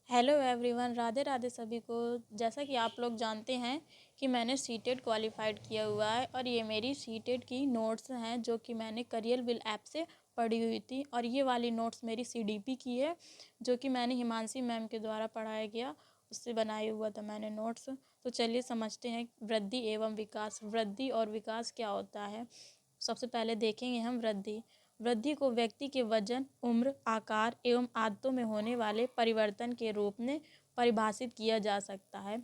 Hello everyone, Radhe Radhe सभी को। जैसा कि आप लोग जानते हैं कि मैंने सीटेट क्वालिफाइड किया हुआ है और ये मेरी सीटेट की नोट्स हैं जो कि मैंने करियर बिल ऐप से पढ़ी हुई थी। और ये वाली नोट्स मेरी सीडीपी की है जो कि मैंने हिमांशी मैम के द्वारा पढ़ाया गया, उससे बनाया हुआ था मैंने नोट्स। तो चलिए समझते हैं वृद्धि एवं विकास। वृद्धि और विकास क्या होता है। सबसे पहले देखेंगे हम वृद्धि। वृद्धि को व्यक्ति के वजन, उम्र, आकार एवं आदतों में होने वाले परिवर्तन के रूप में परिभाषित किया जा सकता है।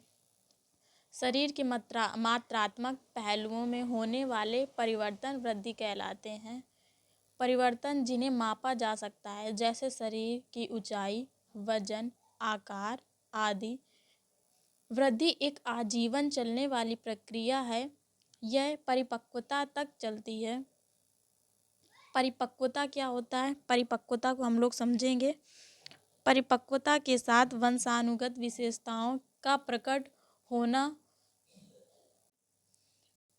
शरीर के मात्रात्मक पहलुओं में होने वाले परिवर्तन वृद्धि कहलाते हैं। परिवर्तन जिन्हें मापा जा सकता है, जैसे शरीर की ऊंचाई, वजन, आकार आदि। वृद्धि एक आजीवन चलने वाली प्रक्रिया है। यह परिपक्वता तक चलती है। परिपक्वता क्या होता है, परिपक्वता को हम लोग समझेंगे। परिपक्वता के साथ वंशानुगत विशेषताओं का प्रकट होना।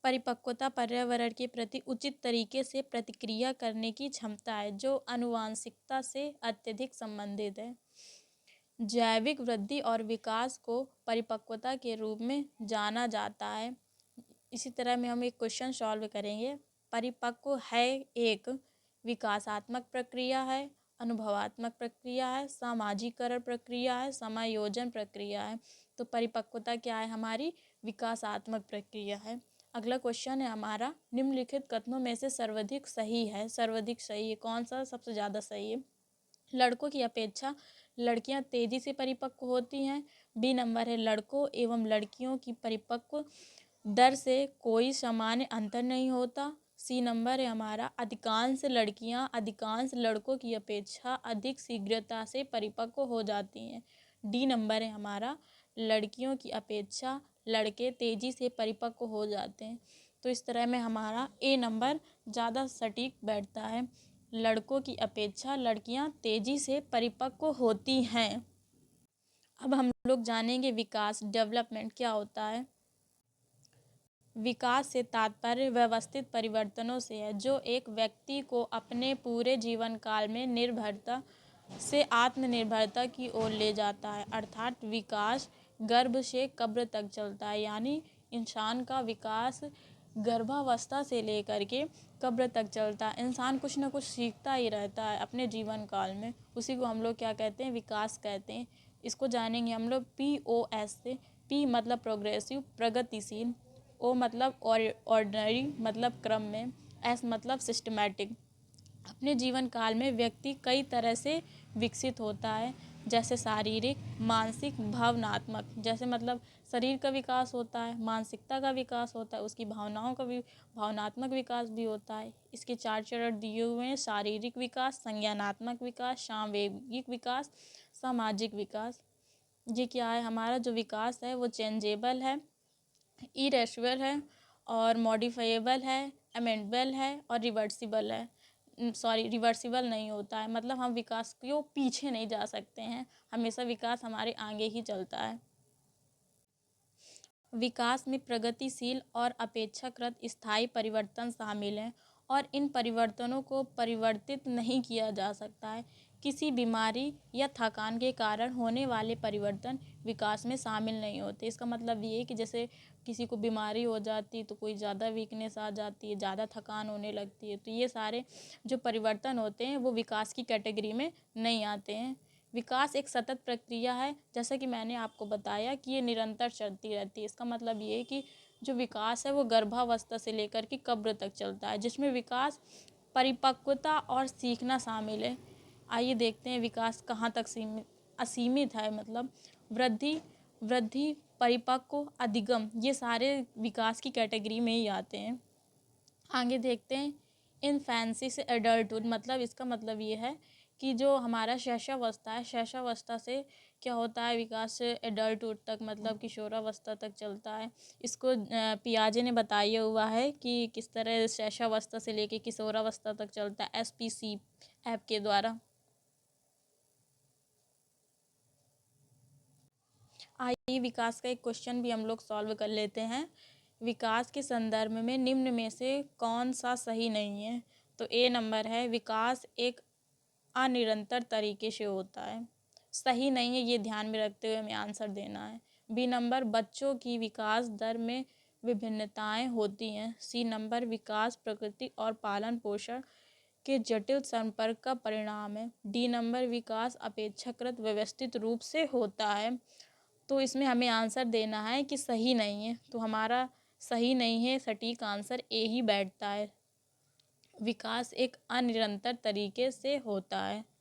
परिपक्वता पर्यावरण के प्रति उचित तरीके से प्रतिक्रिया करने की क्षमता है जो आनुवांशिकता से अत्यधिक संबंधित है। जैविक वृद्धि और विकास को परिपक्वता के रूप में जाना जाता है। इसी तरह में हम एक क्वेश्चन सॉल्व करेंगे। परिपक्व है एक विकासात्मक प्रक्रिया है, अनुभवात्मक प्रक्रिया है, सामाजिकरण प्रक्रिया है, समायोजन प्रक्रिया है। तो परिपक्वता क्या है हमारी, विकासात्मक प्रक्रिया है। अगला क्वेश्चन है हमारा, निम्नलिखित कथनों में से सर्वाधिक सही है। सर्वाधिक सही है कौन सा, सबसे ज़्यादा सही है। लड़कों की अपेक्षा लड़कियां तेजी से परिपक्व होती हैं। बी नंबर है, लड़कों एवं लड़कियों की परिपक्व दर से कोई सामान्य अंतर नहीं होता। सी नंबर है हमारा, अधिकांश लड़कियां अधिकांश लड़कों की अपेक्षा अधिक शीघ्रता से परिपक्व हो जाती हैं। डी नंबर है हमारा, लड़कियों की अपेक्षा लड़के तेजी से परिपक्व हो जाते हैं। तो इस तरह में हमारा ए नंबर ज़्यादा सटीक बैठता है। लड़कों की अपेक्षा लड़कियां तेजी से परिपक्व होती हैं। अब हम लोग जानेंगे विकास, डेवलपमेंट क्या होता है। विकास से तात्पर्य व्यवस्थित परिवर्तनों से है जो एक व्यक्ति को अपने पूरे जीवन काल में निर्भरता से आत्मनिर्भरता की ओर ले जाता है। अर्थात विकास गर्भ से कब्र तक चलता है, यानी इंसान का विकास गर्भावस्था से लेकर के कब्र तक चलता है। इंसान कुछ ना कुछ सीखता ही रहता है अपने जीवन काल में, उसी को हम लोग क्या कहते हैं, विकास कहते हैं। इसको जानेंगे हम लोग POS से। P मतलब प्रोग्रेसिव, प्रगतिशील। O मतलब ऑर्डिनरी मतलब क्रम में। S मतलब सिस्टमैटिक। अपने जीवन काल में व्यक्ति कई तरह से विकसित होता है, जैसे शारीरिक, मानसिक, भावनात्मक। जैसे मतलब शरीर का विकास होता है, मानसिकता का विकास होता है, उसकी भावनाओं का भी भावनात्मक विकास भी होता है। इसके 4 चरण दिए हुए हैं, शारीरिक विकास, संज्ञानात्मक विकास, सांवेगिक विकास, सामाजिक विकास। ये क्या है हमारा जो विकास है वो चेंजेबल है, इरेशुअल है और मॉडिफाइबल है, अमेंडेबल है और रिवर्सिबल है। रिवर्सिबल नहीं होता है, मतलब हम विकास को पीछे नहीं जा सकते हैं, हमेशा विकास हमारे आगे ही चलता है। विकास में प्रगतिशील और अपेक्षाकृत स्थायी परिवर्तन शामिल हैं और इन परिवर्तनों को परिवर्तित नहीं किया जा सकता है। किसी बीमारी या थकान के कारण होने वाले परिवर्तन विकास में शामिल नहीं होते। इसका मतलब ये है कि जैसे किसी को बीमारी हो जाती है तो कोई ज़्यादा वीकनेस आ जाती है, ज़्यादा थकान होने लगती है, तो ये सारे जो परिवर्तन होते हैं वो विकास की कैटेगरी में नहीं आते हैं। विकास एक सतत प्रक्रिया है, जैसा कि मैंने आपको बताया कि ये निरंतर चलती रहती है। इसका मतलब ये है कि जो विकास है वो गर्भावस्था से लेकर के कब्र तक चलता है, जिसमें विकास, परिपक्वता और सीखना शामिल है। आइए देखते हैं विकास कहाँ तक असीमित है। मतलब वृद्धि, परिपक्व, अधिगम, ये सारे विकास की कैटेगरी में ही आते हैं। आगे देखते हैं इनफेंसी से एडल्टहुड। मतलब इसका मतलब ये है कि जो हमारा शैशवावस्था है, शैशवावस्था से क्या होता है विकास एडल्टहुड तक, मतलब किशोरावस्था तक चलता है। इसको पियाजे ने बताया हुआ है कि किस तरह शैशवावस्था से लेके किशोरावस्था तक चलता है, SPC ऐप के द्वारा। आइए विकास का एक क्वेश्चन भी हम लोग सॉल्व कर लेते हैं। विकास के संदर्भ में निम्न में से कौन सा सही नहीं है। तो ए नंबर है, विकास एक अनिरंतर तरीके से होता है। सही नहीं है, ये ध्यान में रखते हुए हमें आंसर देना है। बी नंबर, बच्चों की विकास दर में विभिन्नताएं होती हैं। सी नंबर, विकास प्रकृति और पालन पोषण के जटिल संपर्क का परिणाम है। डी नंबर, विकास अपेक्षाकृत व्यवस्थित रूप से होता है। तो इसमें हमें आंसर देना है कि सही नहीं है। तो हमारा सही नहीं है, सटीक आंसर ए ही बैठता है। विकास एक अनिरंतर तरीके से होता है।